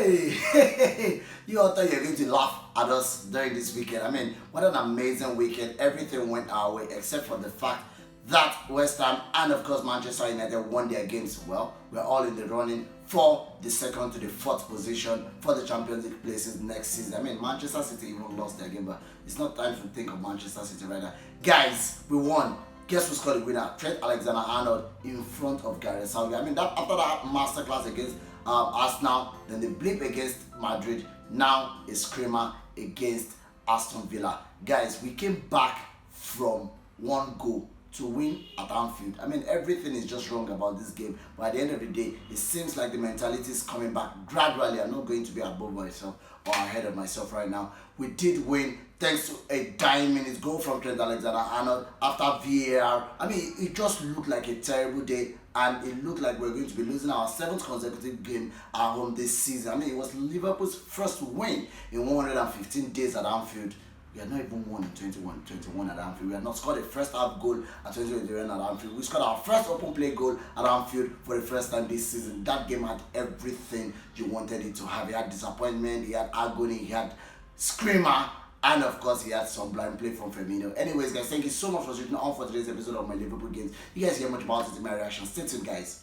Hey, you all thought you were going to laugh at us during this weekend. I mean, what an amazing weekend. Everything went our way except for the fact that West Ham and of course Manchester United won their games. Well, we're all in the running for the second to the fourth position for the Champions League places next season. I mean, Manchester City even lost their game, but it's not time to think of Manchester City right now. Guys, we won. Guess who scored the winner? Trent Alexander Arnold in front of Gareth Southgate. I mean, after that masterclass against Arsenal, then the blip against Madrid, now a screamer against Aston Villa. Guys, we came back from one goal to win at Anfield. I mean, everything is just wrong about this game, but at the end of the day, it seems like the mentality is coming back gradually. I'm not going to be above myself or ahead of myself right now. We did win thanks to a dying minute goal from Trent Alexander Arnold after VAR. I mean, it just looked like a terrible day, and it looked like we're going to be losing our 7th consecutive game at home this season. I mean, it was Liverpool's first win in 115 days at Anfield. We had not even won in 21 at Anfield. We had not scored a first half goal at 2021 at Anfield. We scored our first open play goal at Anfield for the first time this season. That game had everything you wanted it to have. It had disappointment, it had agony, it had screamer, and of course he had some blind play from Firmino. Anyways, guys, thank you so much for switching on for today's episode of my Liverpool games. You guys hear much about it in my reaction. Stay tuned, guys.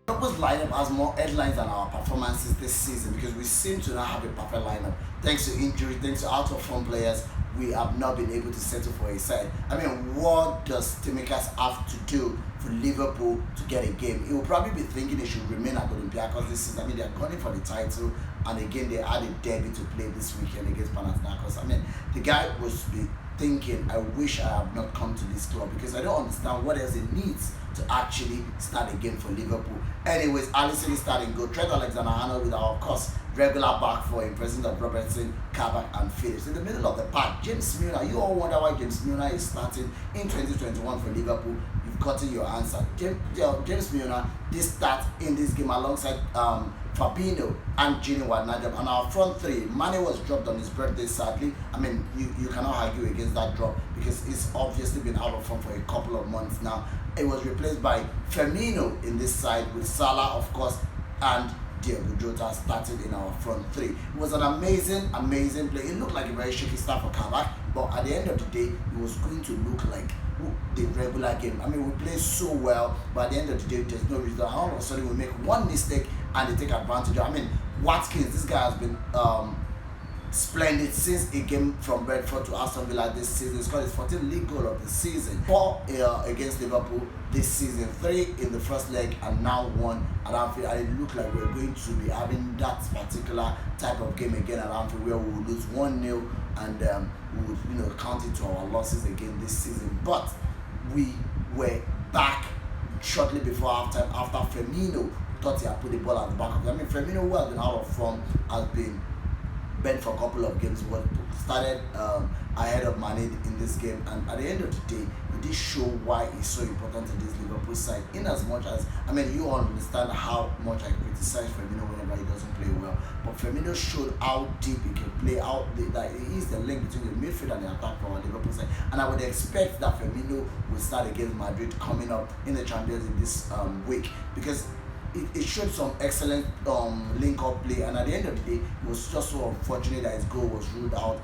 Liverpool's lineup has more headlines than our performances this season because we seem to not have a perfect lineup. Thanks to injury, thanks to out of form players, we have not been able to settle for a side. I mean, what does Timikas have to do for Liverpool to get a game? He will probably be thinking they should remain at Olympiacos this season. I mean, they're gunning for the title, and again, they had a derby to play this weekend against Panathinaikos. I mean, the guy was thinking, I wish I have not come to this club because I don't understand what else it needs to actually start a game for Liverpool. Anyways, Alisson is starting good. Trent Alexander Arnold with our, of course, regular back four in presence of Robertson, Kabak and Phillips. In the middle of the pack, James Milner. You all wonder why James Milner is starting in 2021 for Liverpool. You've gotten your answer. James Milner did start in this game alongside Fabinho and Gini Wijnaldum. And our front three, Mane was dropped on his birthday sadly. I mean, you cannot argue against that drop because it's obviously been out of form for a couple of months now. It was replaced by Firmino in this side with Salah, of course, and Diego Jota started in our front three. It was an amazing play. It looked like a very shaky start for Kabak, but at the end of the day, it was going to look like the regular game. I mean, we played so well, but at the end of the day, there's no reason. All of a sudden, we make one mistake and they take advantage. I mean, Watkins, this guy has been splendid since he came from Brentford to Aston Villa this season. He scored his 14th league goal of the season. 4 against Liverpool this season, 3 in the first leg, and now 1 at Anfield. And it looked like we're going to be having that particular type of game again at Anfield, where we will lose 1-0 and we would count it to our losses again this season. But we were back shortly before halftime after Firmino thought he had put the ball at the back of it. I mean, Firmino, who has been out of form, has been bent for a couple of games. What started ahead of Mane in this game, and at the end of the day, it did show why it's so important in this Liverpool side. In as much as, I mean, you all understand how much I criticize Firmino whenever he doesn't play well, but Firmino showed how deep he can play, that he is the link between the midfield and the attack for our Liverpool side. And I would expect that Firmino will start against Madrid coming up in the Champions League this week, because it showed some excellent link-up play, and at the end of the day, it was just so unfortunate that his goal was ruled out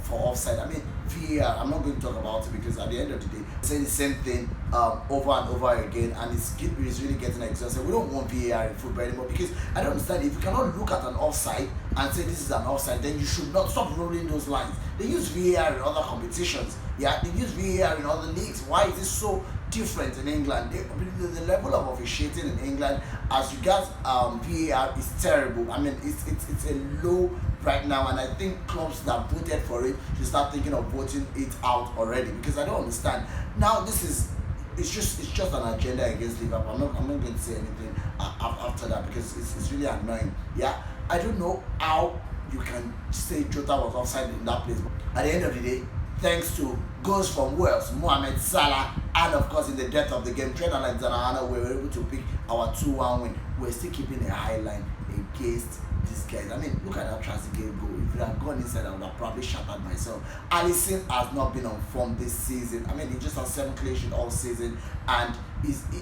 for offside. I mean, VAR, I'm not going to talk about it because at the end of the day, saying the same thing over and over again, and it's really getting exhausted. We don't want VAR in football anymore because I don't understand. If you cannot look at an offside and say this is an offside, then you should not stop rolling those lines. They use VAR in other competitions. Yeah, they use VAR in other leagues. Why is this so different in England? The level of officiating in England as regards VAR is terrible. I mean, it's a low right now, and I think clubs that voted for it should start thinking of voting it out already, because I don't understand. Now it's just an agenda against Liverpool. I'm not going to say anything after that because it's really annoying. Yeah, I don't know how you can say Jota was offside in that place. At the end of the day, thanks to goals from Wales, Mohamed Salah, and of course in the depth of the game, Trent Alexander Arnold, we were able to pick our 2-1 win, we're still keeping a high line against these guys. I mean, look at that Trezeguet goal. If it had gone inside, I would have probably shattered myself. Alisson has not been on form this season. I mean, he just has 7 clean sheets all season, and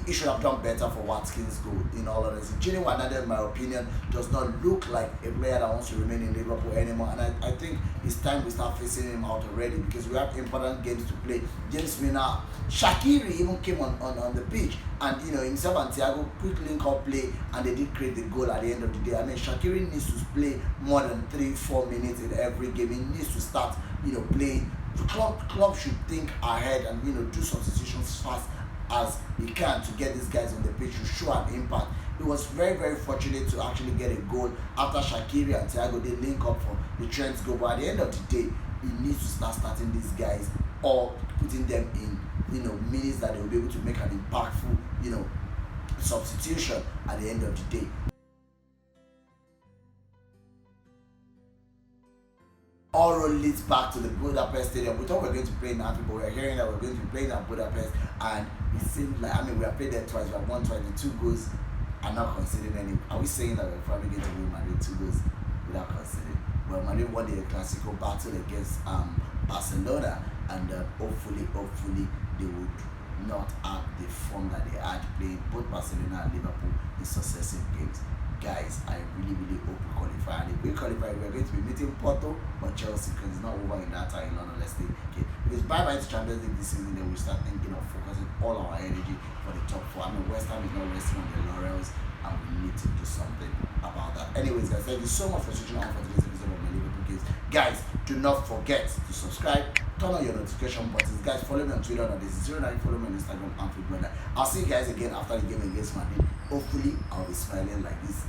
he should have done better for Watkins' goal, in all honesty. Gini Wijnaldum, in my opinion, does not look like a player that wants to remain in Liverpool anymore, and I think it's time we start facing him out already, because we have important games to play. James Milner, Shaqiri even came on the pitch, and himself and Thiago quick link up play, and they did create the goal at the end of the day. I mean, Shaqiri needs to play more than 3-4 minutes in every game. He needs to start playing. The club should think ahead and do substitutions fast as he can to get these guys on the pitch to show an impact. He was very, very fortunate to actually get a goal after Shaqiri and Thiago they link up for the Trent's goal. But at the end of the day, he needs to start starting these guys or putting them in minutes that they will be able to make an impactful substitution at the end of the day. All road leads back to the Budapest Stadium. We thought we were going to play in Anfield, but we are hearing that we're going to be playing at Budapest, and it seems like, I mean, we have played there twice, we have won twice, the 2 goals are not considered any. Are we saying that we're probably going to win Madrid 2 goals without considering? Well, Madrid won the Clasico battle against Barcelona, and hopefully they would not have the form that they had playing both Barcelona and Liverpool in successive games. Guys, I really hope we qualify, and if we qualify, we're going to be meeting Porto or Chelsea, because it's not over in that time in London. Let's stay. Okay, because bye-bye to Champions League this season, then we start thinking of focusing all our energy for the top 4. I mean, West Ham is not resting on their laurels, and we need to do something about that. Anyways, guys, thank you so much for switching on for today's episode of my Liverpool Kids. Guys, do not forget to subscribe, turn on your notification buttons. Guys, follow me on Twitter, and this is 09, follow me on Instagram, Anfield Brother. I'll see you guys again after the game against Madrid. Hopefully, I'll be smiling like this.